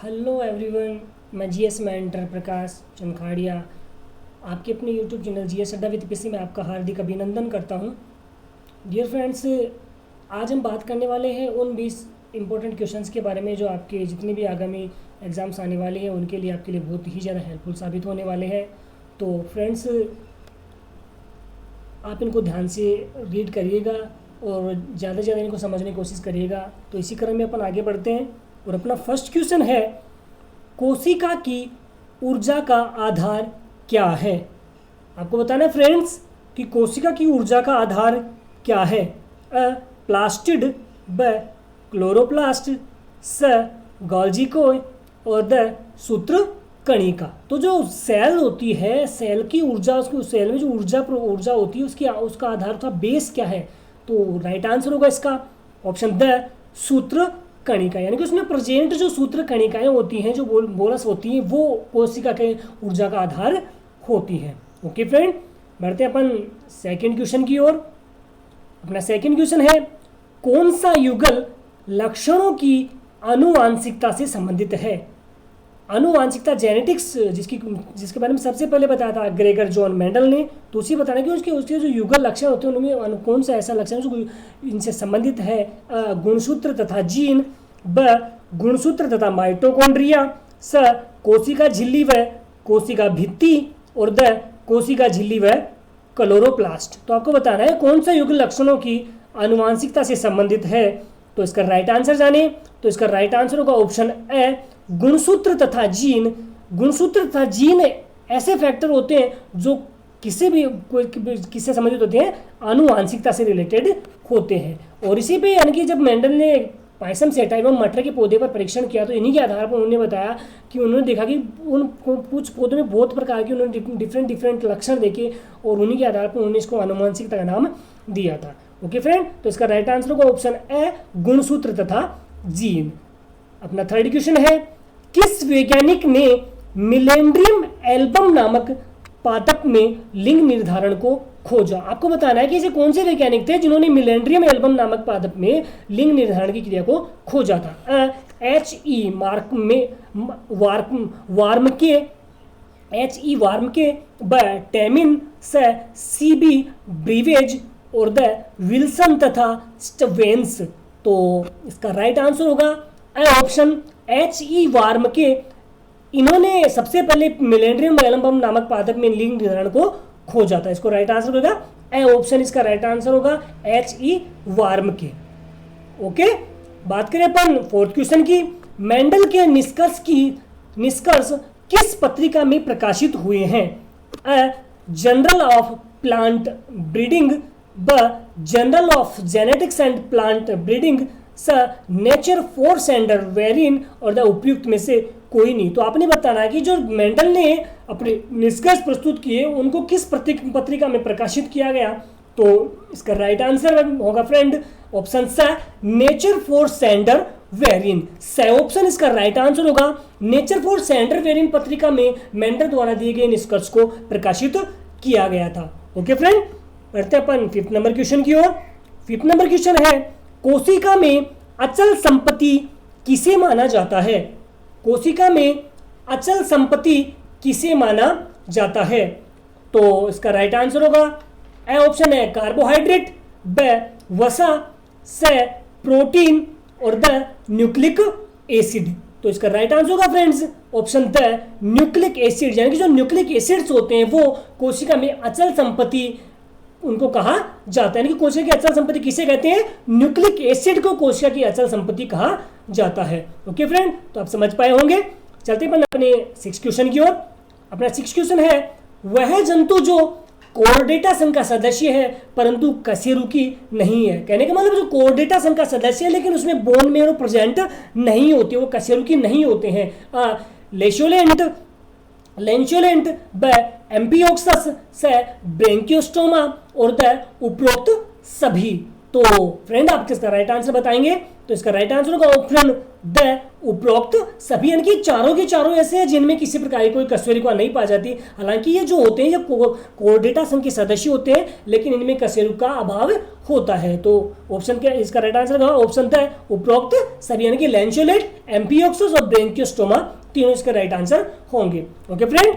Hello everyone, मैं GS mentor प्रकाश चनखाड़िया आपके अपने यूट्यूब चैनल जीएस अड्डा विद पीसी में आपका हार्दिक अभिनंदन करता हूं। डियर फ्रेंड्स, आज हम बात करने वाले हैं उन 20 इम्पोर्टेंट क्वेश्चंस के बारे में जो आपके जितने भी आगामी एग्ज़ाम्स आने वाले हैं उनके लिए आपके लिए बहुत ही ज़्यादा हेल्पफुल साबित होने वाले हैं। तो फ्रेंड्स, आप इनको ध्यान से रीड करिएगा और ज़्यादा से ज़्यादा इनको समझने की कोशिश करिएगा। तो इसी क्रम में अपन आगे बढ़ते हैं और अपना फर्स्ट क्वेश्चन है, कोशिका की ऊर्जा का आधार क्या है। आपको बताना है फ्रेंड्स कि कोशिका की ऊर्जा का आधार क्या है। अ प्लास्टिड, ब क्लोरोप्लास्ट, स गोल्गी कोय और द सूत्र कणिका। तो जो सेल होती है, सेल की ऊर्जा, उसकी सेल में जो ऊर्जा होती है उसका आधार था, बेस क्या है। तो राइट आंसर होगा इसका ऑप्शन द सूत्र कणिका, यानी कि उसमें प्रेजेंट जो सूत्र कणिकाएं होती हैं, जो बोलस होती हैं, वो कोशिका के ऊर्जा का आधार होती हैं। ओके फ्रेंड, बढ़ते हैं अपन सेकंड क्वेश्चन की ओर। अपना सेकंड क्वेश्चन है, कौन सा युगल लक्षणों की आनुवांशिकता से संबंधित है। आनुवांशिकता जेनेटिक्स जिसके बारे में सबसे पहले बताया था ग्रेगर जॉन मेंडल ने। तो उसी बताना कि उसके जो युगल लक्षण होते हैं उनमें कौन सा ऐसा लक्षण जो इनसे संबंधित है। गुणसूत्र तथा जीन, ब गुणसूत्र तथा माइटोकॉन्ड्रिया, स कोशिका झिल्ली व कोशिका भित्ति और द कोशिका झिल्ली व क्लोरोप्लास्ट। तो आपको बताना है कौन सा युगल लक्षणों की आनुवांशिकता से संबंधित है। तो इसका राइट आंसर जाने, तो इसका राइट आंसर होगा ऑप्शन ए, गुणसूत्र तथा जीन। गुणसूत्र तथा जीन ऐसे फैक्टर होते हैं जो किससे संबंधित होते हैं, आनुवांशिकता से रिलेटेड होते हैं। और इसी पे यानी कि जब मेंडल ने पायसम सेटा एवं मटर के पौधे पर परीक्षण किया तो इन्हीं के आधार पर उन्होंने बताया कि उन्होंने देखा कि उन कुछ पौधों में बहुत प्रकार के उन्होंने डिफरेंट लक्षण देखे और उन्हीं के आधार पर उन्होंने इसको आनुवांशिकता का नाम दिया था। ओके फ्रेंड, तो इसका राइट आंसर होगा ऑप्शन ए, गुणसूत्र तथा जीन। अपना थर्ड क्वेश्चन है, किस वैज्ञानिक ने मिलेंड्रियम एल्बम नामक पादप में लिंग निर्धारण को खोजा। आपको बताना है कि ऐसे कौन से वैज्ञानिक थे जिन्होंने मिलेंड्रियम एल्बम नामक पादप में लिंग निर्धारण की क्रिया को खोजा था। H.E. वार्मके, ब टेमिन, स C.B. ब्रीवेज और द विल्सन तथा स्टवेंस। तो इसका राइट आंसर होगा ऑप्शन H.E. वार्मके। इन्होंने सबसे पहले मिलेंड्रियम एल्बम नामक पादप में लिंग निर्धारण को खोजा था। इसको राइट आंसर होगा ए ऑप्शन, इसका राइट आंसर होगा H.E. वार्मके। ओके, बात करें अपन फोर्थ क्वेश्चन की, मेंडल के निष्कर्ष किस पत्रिका में प्रकाशित हुए हैं। अ जर्नल ऑफ प्लांट ब्रीडिंग, ब journal of genetics and plant breeding, स नेचर फोर सेंडर वेरिन और द उपयुक्त में से कोई नहीं। तो आपने बताना है कि जो मेंडल ने अपने निष्कर्ष प्रस्तुत किए उनको किस पत्रिका में प्रकाशित किया गया। तो इसका राइट आंसर होगा फ्रेंड ऑप्शन स, नेचर फोर सेंडर वेरिन। स ऑप्शन इसका राइट आंसर होगा। नेचर फोर सेंडर वेरिन पत्रिका में मेंडल द्वारा दिए गए निष्कर्ष को प्रकाशित किया गया था। ओके फ्रेंड, बढ़ते अपन फिफ्थ नंबर क्वेश्चन की ओर। फिफ्थ नंबर क्वेश्चन है, कोशिका में अचल संपत्ति किसे माना जाता है। कोशिका में अचल संपत्ति किसे माना जाता है। तो इसका राइट आंसर होगा ए ऑप्शन है, कार्बोहाइड्रेट, ब वसा, स प्रोटीन और द न्यूक्लिक एसिड। तो इसका राइट आंसर होगा friends option the nucleic acid, यानी कि जो न्यूक्लिक एसिड्स होते हैं वो कोशिका में अचल संपत्ति उनको कहा जाता है। यानी कि कोशिका की अचल संपत्ति किसे कहते हैं, न्यूक्लिक एसिड को कोशिका की अचल संपत्ति कहा जाता है। ओके फ्रेंड, तो आप समझ पाए होंगे। चलते हैं अपने सिक्स क्वेश्चन की ओर। अपना सिक्स क्वेश्चन है, वह जंतु जो कोर्डेटा संघ का सदस्य है परंतु कशेरुकी नहीं है। कहने का मतलब जो कोर्डेटा संघ का सदस्य है लेकिन उसमें बोन मेरो प्रेजेंट नहीं होते, वो कशेरुकी नहीं होते हैं। लेंचोलेंट, ब एम्पियोक्सस, स ब्रेंकियोस्टोमा और द उपरोक्त सभी। तो फ्रेंड आप किसका राइट आंसर बताएंगे? तो इसका राइट आंसर होगा ऑप्शन द उपरोक्त सभी, यानी कि चारों के चारों ऐसे हैं जिनमें किसी प्रकार की कोई कशेरुका नहीं पाई जाती। हालांकि ये जो होते हैं ये कोर्डेटा संघ के सदस्य होते हैं, लेकिन इनमें कशेरुका अभाव होता है। तो ऑप्शन क्या इसका राइट आंसर होगा? ऑप्शन द उपरोक्त सभी, यानी कि लैंचोलेट, एम्फियोक्सस और ब्रेंकियोस्टोमा तीनों इसका राइट आंसर होंगे। ओके फ्रेंड,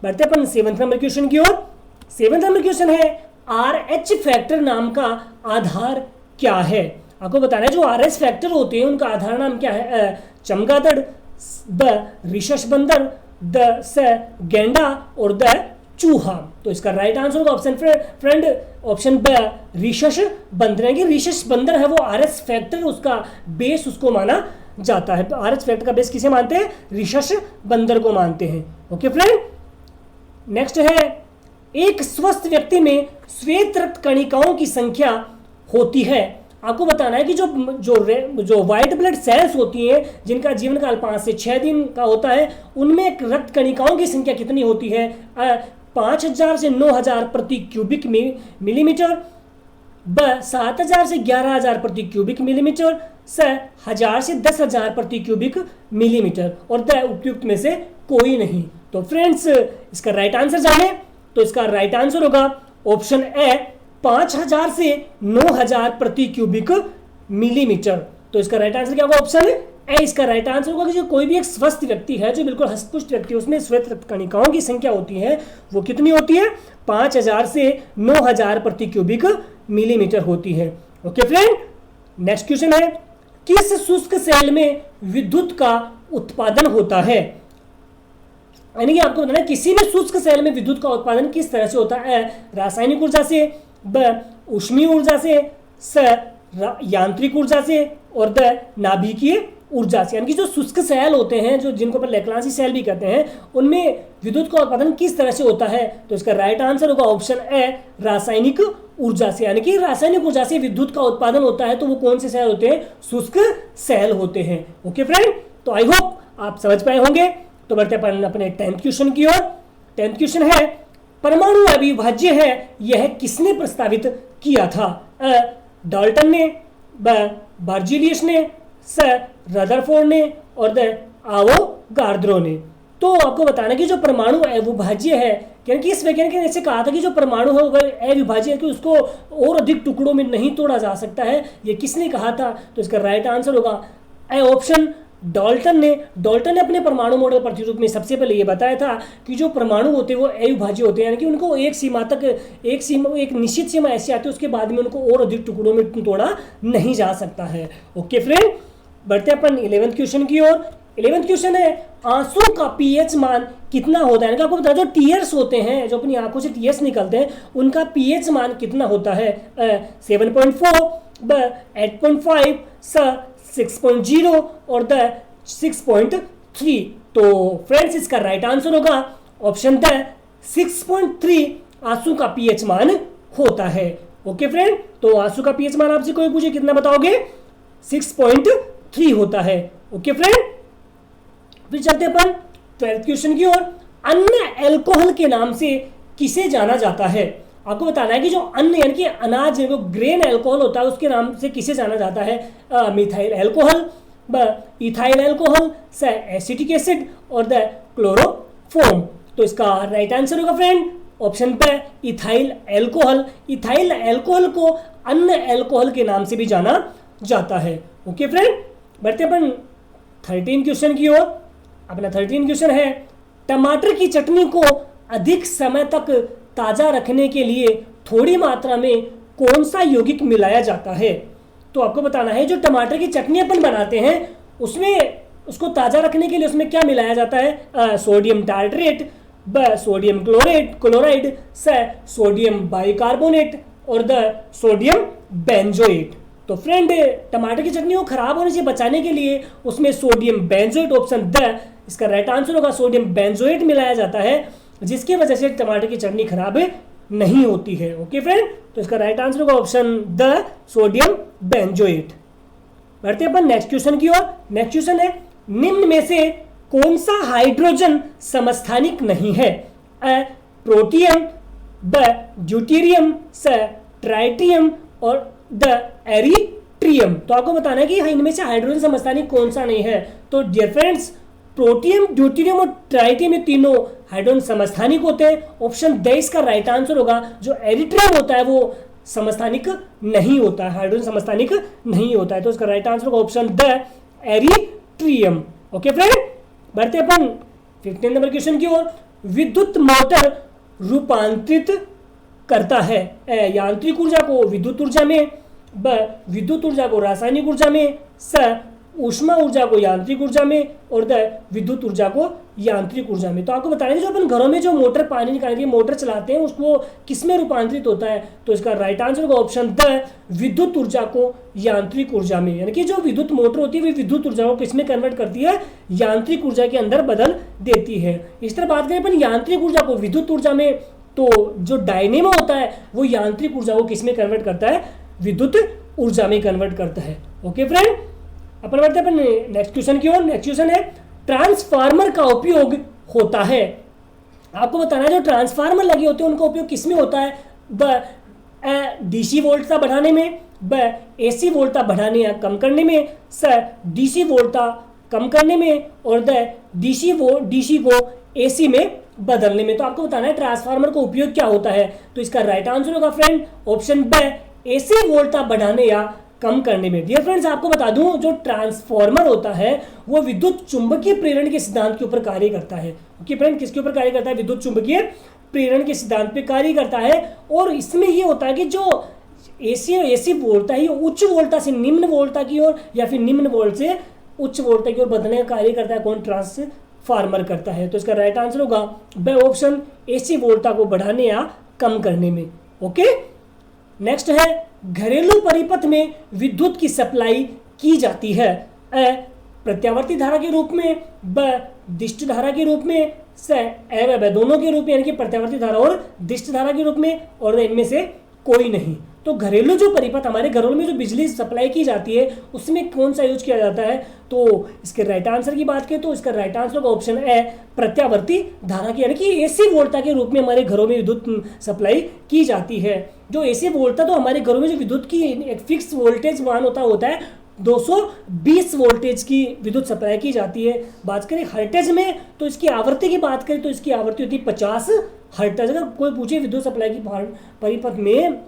बढ़ते अपन 7th नंबर क्वेश्चन की ओर। 7th नंबर क्वेश्चन है RH फैक्टर नाम का आधार क्या है? आपको बताना है जो RS फैक्टर होते हैं उनका आधार नाम क्या है? चमगादड़, ब रिशस बंदर, द स गेंडा और द चूहा। तो इसका राइट आंसर होगा ऑप्शन फ्रेंड ऑप्शन ब रिशस बंदर। है कि रिशस बंदर है वो RS फैक्टर, उसका बेस उसको माना जाता है। RS फैक्टर का बेस किसे मानते हैं? रिशस बंदर को मानते हैं। ओके फ्रेंड, नेक्स्ट है एक स्वस्थ व्यक्ति में श्वेत रक्त कणिकाओं की संख्या होती है। आपको बताना है कि जो व्हाइट ब्लड सेल्स होती हैं जिनका जीवन काल 5 से 6 दिन का होता है, उनमें रक्त कणिकाओं की संख्या कितनी होती है? 5000 से 9000 प्रति क्यूबिक मिलीमीटर, ब 7000 से 11000 प्रति क्यूबिक मिलीमीटर, स 1000 से 10000 प्रति क्यूबिक मिलीमीटर और द उपयुक्त में से कोई नहीं। तो फ्रेंड्स इसका राइट आंसर जाने तो इसका राइट आंसर होगा ऑप्शन ए 5000 से 9000 प्रति क्यूबिक मिलीमीटर। तो इसका राइट आंसर क्या होगा? ऑप्शन ए इसका राइट आंसर होगा कि जो कोई भी एक स्वस्थ व्यक्ति है, जो बिल्कुल हष्टपुष्ट व्यक्ति है, उसमें श्वेत रक्त कणिकाओं की संख्या होती है वो कितनी होती है? 5000 से 9000 प्रति क्यूबिक मिलीमीटर होती है। ओके फ्रेंड, नेक्स्ट क्वेश्चन है किस शुष्क सेल में विद्युत का उत्पादन होता है? यानी कि आपको बताना है किसी भी शुष्क सेल में विद्युत का उत्पादन किस तरह से होता है? रासायनिक ऊर्जा से, ब ऊष्मीय ऊर्जा से, स यांत्रिक ऊर्जा से और द नाभिकीय ऊर्जा से। यानी कि जो शुष्क सेल होते हैं, जो जिनको पर लेक्लांसी सेल भी कहते हैं, उनमें विद्युत का उत्पादन किस तरह से होता है? तो इसका राइट आंसर होगा ऑप्शन ए रासायनिक ऊर्जा से। यानी कि रासायनिक ऊर्जा से विद्युत का उत्पादन होता है, तो वो कौन से सेल होते हैं? शुष्क सेल होते हैं। ओके फ्रेंड, तो आई होप आप समझ पाए होंगे। तो बढ़ते अपन अपने 10th क्वेश्चन की ओर। 10th क्वेश्चन है परमाणु अविभाज्य है यह किसने प्रस्तावित किया था? डाल्टन ने, ब बर्जीलियस ने, स रदरफोर्ड ने और द आवोगाद्रो ने। तो आपको बताना कि जो परमाणु अविभाज्य है, क्योंकि इस वैज्ञानिक ने ऐसे कहा था कि जो परमाणु है वो अविभाज्य है कि उसको और अधिक टुकड़ों में नहीं तोड़ा जा सकता है। ये किसने कहा था? तो इसका राइट आंसर होगा ए ऑप्शन डाल्टन ने। डाल्टन ने अपने परमाणु मॉडल प्रतिरूप में सबसे पहले ये बताया था कि जो परमाणु होते हैं वो अविभाज्य होते हैं, यानी कि उनको एक निश्चित सीमा ऐसी आती है, उसके बाद में उनको और अधिक टुकड़ों में तोड़ा नहीं जा सकता है। ओके फ्रेंड, बढ़ते हैं अपन 11th क्वेश्चन की ओर। 11th क्वेश्चन है आंसू का पीएच मान कितना होता है? आपको बता दो टीयर्स होते हैं, जो अपनी आंखों से टीयर्स निकलते हैं, उनका पीएच मान कितना होता है? 7.4, ब 8.5, स 6.0 और द 6.3। तो फ्रेंड्स इसका राइट आंसर होगा ऑप्शन द 6.3 आंसू का पीएच मान होता है। ओके फ्रेंड, तो आंसू का पीएच मान आपसे कोई पूछे कितना बताओगे? 6.3 होता है। ओके फ्रेंड, फिर चलते अपन 12th क्वेश्चन की ओर। अन्य एल्कोहल के नाम से किसे जाना जाता है? आपको बताना है कि जो अन्न यानी कि अनाज है वो ग्रेन एल्कोहल होता है, उसके नाम से किसे जाना जाता है? मिथाइल एल्कोहल, ब इथाइल एल्कोहल, स एसिटिक एसिड और द क्लोरोफॉर्म। तो इसका राइट आंसर होगा फ्रेंड ऑप्शन पे इथाइल एल्कोहल। इथाइल एल्कोहल को अन्य एल्कोहल के नाम से भी जाना जाता है। ओके फ्रेंड, बढ़ते अपन 13 क्वेश्चन की ओर। अपना 13 क्वेश्चन है टमाटर की चटनी को अधिक समय तक ताज़ा रखने के लिए थोड़ी मात्रा में कौन सा यौगिक मिलाया जाता है? तो आपको बताना है जो टमाटर की चटनी अपन बनाते हैं उसमें उसको ताज़ा रखने के लिए उसमें क्या मिलाया जाता है? सोडियम टार्ट्रेट, ब सोडियम क्लोराइड, स सोडियम बाइकार्बोनेट और द सोडियम बेंजोएट। तो फ्रेंड टमाटर की चटनी को खराब होने से बचाने के लिए उसमें सोडियम बेंजोएट ऑप्शन द इसका राइट आंसर होगा सोडियम बेंजोएट मिलाया जाता है, जिसकी वजह से टमाटर की चटनी खराब नहीं होती है। ओके फ्रेंड, तो इसका राइट आंसर होगा ऑप्शन द सोडियम बेंजोएट। बढ़ते अपन नेक्स्ट क्वेश्चन की ओर। नेक्स्ट क्वेश्चन है निम्न में से कौन सा हाइड्रोजन समस्थानिक नहीं है? प्रोटियम, ब ड्यूटेरियम, स ट्राइटियम और द एरिट्रियम। तो आपको बताना है कि इनमें से हाइड्रोजन समस्थानिक कौन सा नहीं है। तो डियर फ्रेंड्स, प्रोटियम, ड्यूटेरियम और ट्राइटियम, ये तीनों हाइड्रोजन समस्थानिक होते हैं। ऑप्शन द इसका राइट आंसर होगा। जो एरिट्रियम होता है वो समस्थानिक नहीं होता है, हाइड्रोजन समस्थानिक नहीं होता है। तो इसका राइट आंसर होगा ऑप्शन द एरिट्रियम। ओके फ्रेंड, बढ़ते अपन 15 नंबर क्वेश्चन की ओर। विद्युत मोटर रूपांतरित करता है यांत्रिक ऊर्जा को विद्युत ऊर्जा में, ब विद्युत ऊर्जा को रासायनिक ऊर्जा में, स ऊष्मा ऊर्जा को यांत्रिक ऊर्जा में, और द विद्युत ऊर्जा को यांत्रिक ऊर्जा में। तो आपको बताएंगे जो अपन घरों में जो मोटर, पानी निकालने की मोटर चलाते हैं उसको किसमें रूपांतरित होता है। तो इसका राइट आंसर होगा ऑप्शन द विद्युत ऊर्जा को यांत्रिक ऊर्जा में। यानी कि जो विद्युत मोटर होती है वो विद्युत ऊर्जा को किसमें कन्वर्ट करती है, यांत्रिक ऊर्जा के अंदर बदल देती है। इस तरह बात करें अपन यांत्रिक ऊर्जा को विद्युत ऊर्जा में, तो जो डायनेमो होता है वो यांत्रिक ऊर्जा को किसमें कन्वर्ट करता है, विद्युत ऊर्जा में कन्वर्ट करता है। ओके फ्रेंड, अपन बढ़ते हैं अपन नेक्स्ट क्वेश्चन की ओर। नेक्स्ट क्वेश्चन है ट्रांसफार्मर का उपयोग होता है। आपको बताना है जो ट्रांसफार्मर लगे होते हैं उनका उपयोग किसमें होता है। ब डीसी वोल्टता बढ़ाने में, ब एसी वोल्टता बढ़ाने या कम करने में, स डीसी वोल्टता कम करने में, और द डीसी को एसी में बदलने में। तो आपको बताना है ट्रांसफार्मर का उपयोग क्या होता है। तो इसका राइट आंसर होगा फ्रेंड ऑप्शन ब एसी वोल्टता बढ़ाने या कम करने में। डियर फ्रेंड्स, आपको बता दूं जो ट्रांसफार्मर होता है वो विद्युत चुंबकीय प्रेरण के सिद्धांत के ऊपर कार्य करता है। ओके फ्रेंड, किसके ऊपर कार्य करता है, विद्युत चुंबकीय प्रेरण के सिद्धांत पे कार्य करता है। और इसमें ये होता है कि जो एसी वोल्टता है ये उच्च वोल्टता से निम्न वोल्टता की ओर या फिर निम्न वोल्ट से उच्च वोल्टता की ओर बदलने का कार्य करता है। कौन, ट्रांसफार्मर करता है। तो इसका राइट आंसर होगा ब ऑप्शन एसी वोल्टता को बढ़ाने या कम करने में। ओके, नेक्स्ट है घरेलू परिपथ में विद्युत की सप्लाई की जाती है। प्रत्यावर्ती धारा के रूप में, ब दिष्ट धारा के रूप में, स दोनों के रूप में, यानी कि प्रत्यावर्ती धारा और दिष्ट धारा के रूप में, और इनमें से कोई नहीं। तो घरेलू जो परिपथ, हमारे घरों में जो बिजली सप्लाई की जाती है उसमें कौन सा यूज किया जाता है। तो इसके राइट आंसर की बात करें तो इसका राइट आंसर का ऑप्शन है प्रत्यावर्ती धारा की, यानी कि एसी वोल्टता के रूप में हमारे घरों में विद्युत सप्लाई की जाती है। जो एसी वोल्टता, तो हमारे घरों में जो विद्युत की एक फिक्स वोल्टेज मान होता है 220 वोल्टेज की विद्युत सप्लाई की जाती है। बात करें हर्टेज में तो इसकी आवृत्ति की बात करें तो इसकी आवृत्ति होती है 50 हर्टेज। अगर कोई पूछे विद्युत सप्लाई की परिपथ में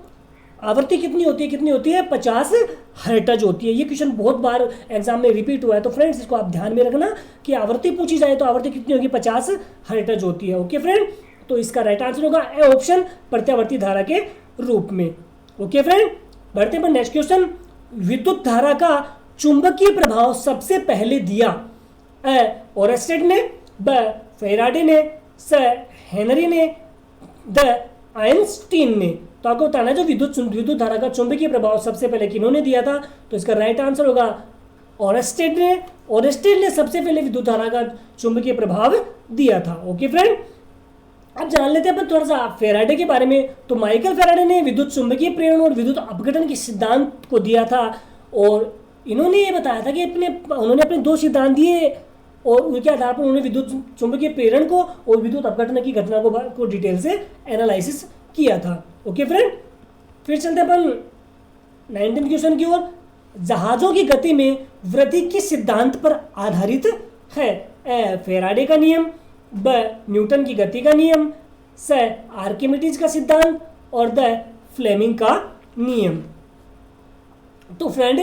आवृत्ति कितनी होती है 50 हर्ट्ज होती है। ये क्वेश्चन बहुत बार एग्जाम में रिपीट हुआ है। तो फ्रेंड्स, इसको आप ध्यान में रखना कि आवृत्ति पूछी जाए तो आवृत्ति कितनी होगी, 50 हर्ट्ज होती है। ओके फ्रेंड, तो इसका राइट आंसर होगा ए ऑप्शन प्रत्यावर्ती धारा के रूप में। ओके फ्रेंड, बढ़ते हैं नेक्स्ट क्वेश्चन। विद्युत धारा का चुंबकीय प्रभाव सबसे पहले दिया ओरेस्टेड ने, ब फेराडे ने, स हेनरी ने, द आइंस्टीन ने। तो आपको बताना है जो विद्युत धारा का चुंबकीय प्रभाव सबसे पहले किन्होंने दिया था। तो इसका राइट आंसर होगा ओरेस्टेड ने सबसे पहले विद्युत धारा का चुंबकीय प्रभाव दिया था। ओके फ्रेंड, अब जान लेते हैं अपन थोड़ा सा फेराडे के बारे में। तो माइकल फेराडे ने विद्युत चुंबकीय प्रेरण और विद्युत अपघटन के सिद्धांत को दिया था, और इन्होंने ये बताया था कि उन्होंने अपने 2 सिद्धांत दिए और उनके आधार पर उन्होंने विद्युत चुंबकीय प्रेरण को और विद्युत अपघटन की घटना को डिटेल से एनालिसिस किया था। ओके फ्रेंड, फिर चलते अपन 19 क्वेश्चन की ओर। जहाजों की गति में वृद्धि किस सिद्धांत पर आधारित है। फेराडे का नियम, ब न्यूटन की गति का नियम, स आर्किमिडीज का सिद्धांत, और द फ्लेमिंग का नियम। तो फ्रेंड,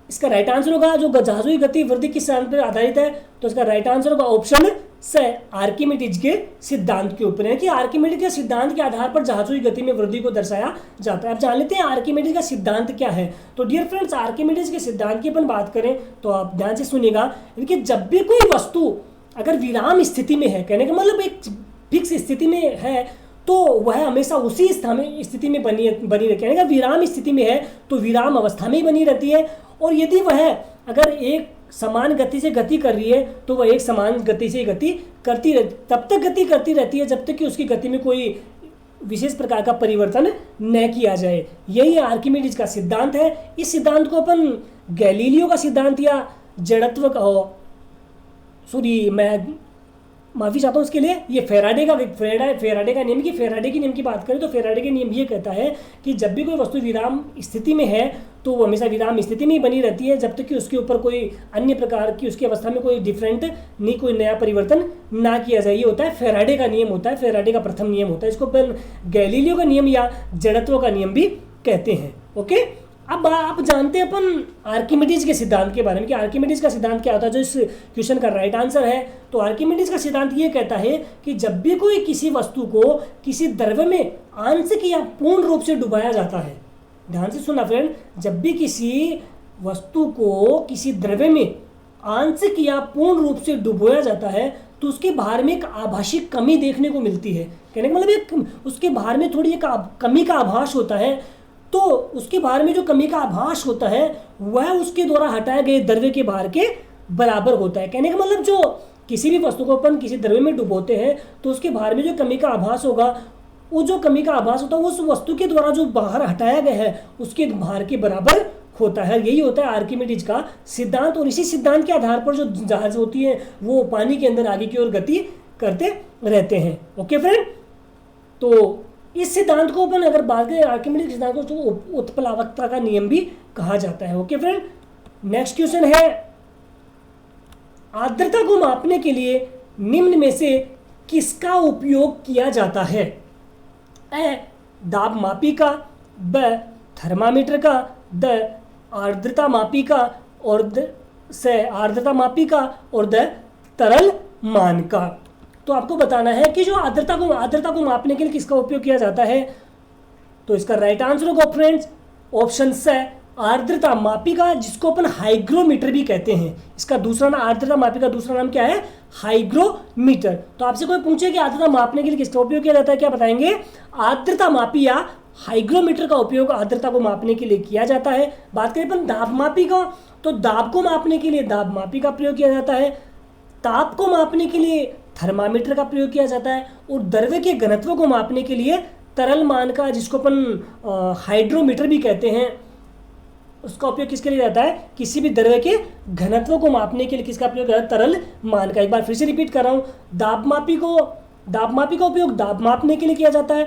इसका राइट आंसर होगा जो जहाजों की गति वृद्धि किस सिद्धांत पर आधारित है। तो इसका राइट आंसर होगा ऑप्शन स आर्किमिडीज के सिद्धांत के ऊपर है कि आर्किमिडीज के सिद्धांत के आधार पर जहाजों की गति में वृद्धि को दर्शाया जाता है। अब जान लेते हैं आर्किमिडीज का सिद्धांत क्या है। तो डियर फ्रेंड्स, आर्किमिडीज के सिद्धांत की अपन बात करें तो आप ध्यान से सुनिएगा कि जब भी कोई वस्तु अगर विराम स्थिति में है, कहने का मतलब एक फिक्स स्थिति में है, तो वह हमेशा उसी स्थिति में बनी रहती है। अगर विराम स्थिति में है तो विराम अवस्था में ही बनी रहती है, और यदि वह अगर एक समान गति से गति कर रही है तो वह एक समान गति से गति करती रहती, तब तक गति करती रहती है जब तक कि उसकी गति में कोई विशेष प्रकार का परिवर्तन न किया जाए। यही आर्किमिडीज का सिद्धांत है। इस सिद्धांत को अपन गैलीलियो का सिद्धांत या जड़त्व का माफ़ी चाहता हूँ उसके लिए, ये फेराडे का नियम की बात करें तो फेराडे का नियम ये कहता है कि जब भी कोई वस्तु विराम स्थिति में है तो वो हमेशा विराम स्थिति में ही बनी रहती है, जब तक कि उसके ऊपर कोई अन्य प्रकार की उसकी अवस्था में कोई डिफरेंट नहीं, कोई नया परिवर्तन ना किया जाए। ये होता है फेराडे का नियम, होता है फेराडे का प्रथम नियम होता है। इसको गैलीलियो का नियम या जड़त्व का नियम भी कहते हैं। ओके, अब आप जानते हैं अपन आर्किमिडीज के सिद्धांत के बारे में कि आर्किमिडीज का सिद्धांत क्या होता है, जो इस क्वेश्चन का राइट आंसर है। तो आर्किमिडीज का सिद्धांत ये कहता है कि जब भी कोई किसी वस्तु को किसी द्रव्य में आंशिक या पूर्ण रूप से डुबाया जाता है, ध्यान से सुना फ्रेंड, जब भी किसी वस्तु को किसी द्रव्य में आंशिक या पूर्ण रूप से डुबोया जाता है तो उसके भार में एक आभासी कमी देखने को मिलती है। कहने का मतलब एक उसके भार में थोड़ी एक कमी का आभास होता है। तो उसके भार में जो कमी का आभास होता है वह उसके द्वारा हटाए गए द्रव्य के भार के बराबर होता है। कहने का मतलब जो किसी भी वस्तु को अपन किसी द्रव्य में डुबोते हैं तो उसके भार में जो कमी का आभास होगा, वो जो कमी का आभास होता है उस वस्तु के द्वारा जो बाहर हटाया गया है उसके भार के बराबर होता है। यही होता है आर्किमिडीज का सिद्धांत। और इसी सिद्धांत के आधार पर जो जहाज होती है वो पानी के अंदर आगे की ओर गति करते रहते हैं। ओके फ्रेंड, तो इस सिद्धांत को अपन अगर बात करें आर्किमिडीज सिद्धांत को, तो उत्प्लावकता का नियम भी कहा जाता है। ओके फ्रेंड, नेक्स्ट क्वेश्चन है, आर्द्रता को मापने के लिए निम्न में से किसका उपयोग किया जाता है? ए दाब मापी का, ब थर्मामीटर का, द आर्द्रता मापी का और द से आर्द्रता मापी का और द तरल मान का। तो आपको बताना है कि जो आर्द्रता को मापने के लिए किसका उपयोग किया जाता है। तो इसका राइट आंसर होगा फ्रेंड्स ऑप्शन से आर्द्रता मापी का, जिसको अपन हाइग्रोमीटर भी कहते हैं। इसका दूसरा नाम, आर्द्रता मापी का दूसरा नाम क्या है? हाइग्रोमीटर। तो आपसे कोई पूछे कि आर्द्रता मापने के लिए किसका उपयोग किया जाता है, क्या बताएंगे? आर्द्रता मापी या हाइग्रोमीटर का उपयोग आर्द्रता को मापने के लिए किया जाता है। बात करें अपन दाब मापी का, तो दाब को मापने के लिए दाब मापी का प्रयोग किया जाता है। ताप को मापने के लिए थर्मामीटर का प्रयोग किया जाता है। और द्रव्य के घनत्व को मापने के लिए तरल मान का, जिसको अपन हाइड्रोमीटर भी कहते हैं, उसका उपयोग किसके लिए जाता है? किसी भी द्रव्य के घनत्व को मापने के लिए किसका प्रयोग होता है? तरल मान का। एक बार फिर से रिपीट कर रहा हूँ, दाब मापी का उपयोग दाब मापने के लिए किया जाता है।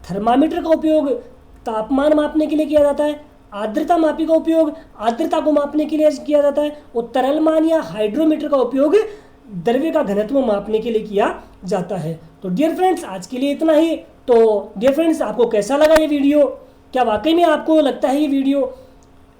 थर्मामीटर का उपयोग तापमान मापने के लिए किया जाता है। आर्द्रता मापी का उपयोग आर्द्रता को मापने के लिए किया जाता है। और तरल मान या हाइड्रोमीटर का उपयोग द्रव्य का घनत्व मापने के लिए किया जाता है। तो डियर फ्रेंड्स, आज के लिए इतना ही। तो डियर फ्रेंड्स, आपको कैसा लगा ये वीडियो? क्या वाकई में आपको लगता है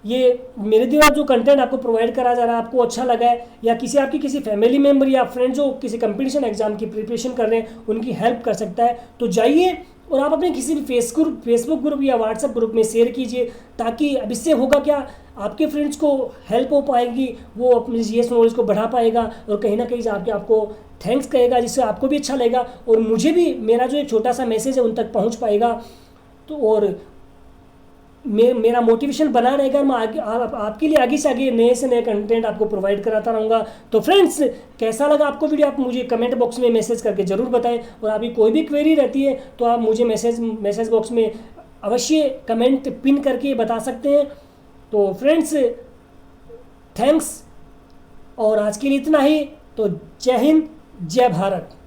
ये मेरे द्वारा जो कंटेंट आपको प्रोवाइड करा जा रहा है आपको अच्छा लगा है, या किसी फैमिली मेम्बर या फ्रेंड जो किसी कंपटीशन एग्जाम की प्रिपरेशन कर रहे हैं उनकी हेल्प कर सकता है, तो जाइए और आप अपने किसी भी फेसबुक ग्रुप या व्हाट्सएप ग्रुप में शेयर कीजिए, ताकि अब इससे होगा क्या, आपके फ्रेंड्स को हेल्प हो पाएगी, वो अपनी जीएस नॉलेज को बढ़ा पाएगा और कहीं ना कहीं जाके आपको थैंक्स कहेगा, जिससे आपको भी अच्छा लगेगा और मुझे भी मेरा जो एक छोटा सा मैसेज है उन तक पहुंच पाएगा। तो और मेरा मोटिवेशन बना रहेगा, मैं आपके लिए आगे से आगे नए से नए कंटेंट आपको प्रोवाइड कराता रहूँगा। तो फ्रेंड्स, कैसा लगा आपको वीडियो, आप मुझे कमेंट बॉक्स में मैसेज करके ज़रूर बताएं। और आपकी कोई भी क्वेरी रहती है तो आप मुझे मैसेज बॉक्स में अवश्य कमेंट पिन करके बता सकते हैं। तो फ्रेंड्स, थैंक्स, और आज के लिए इतना ही। तो जय हिंद, जय भारत।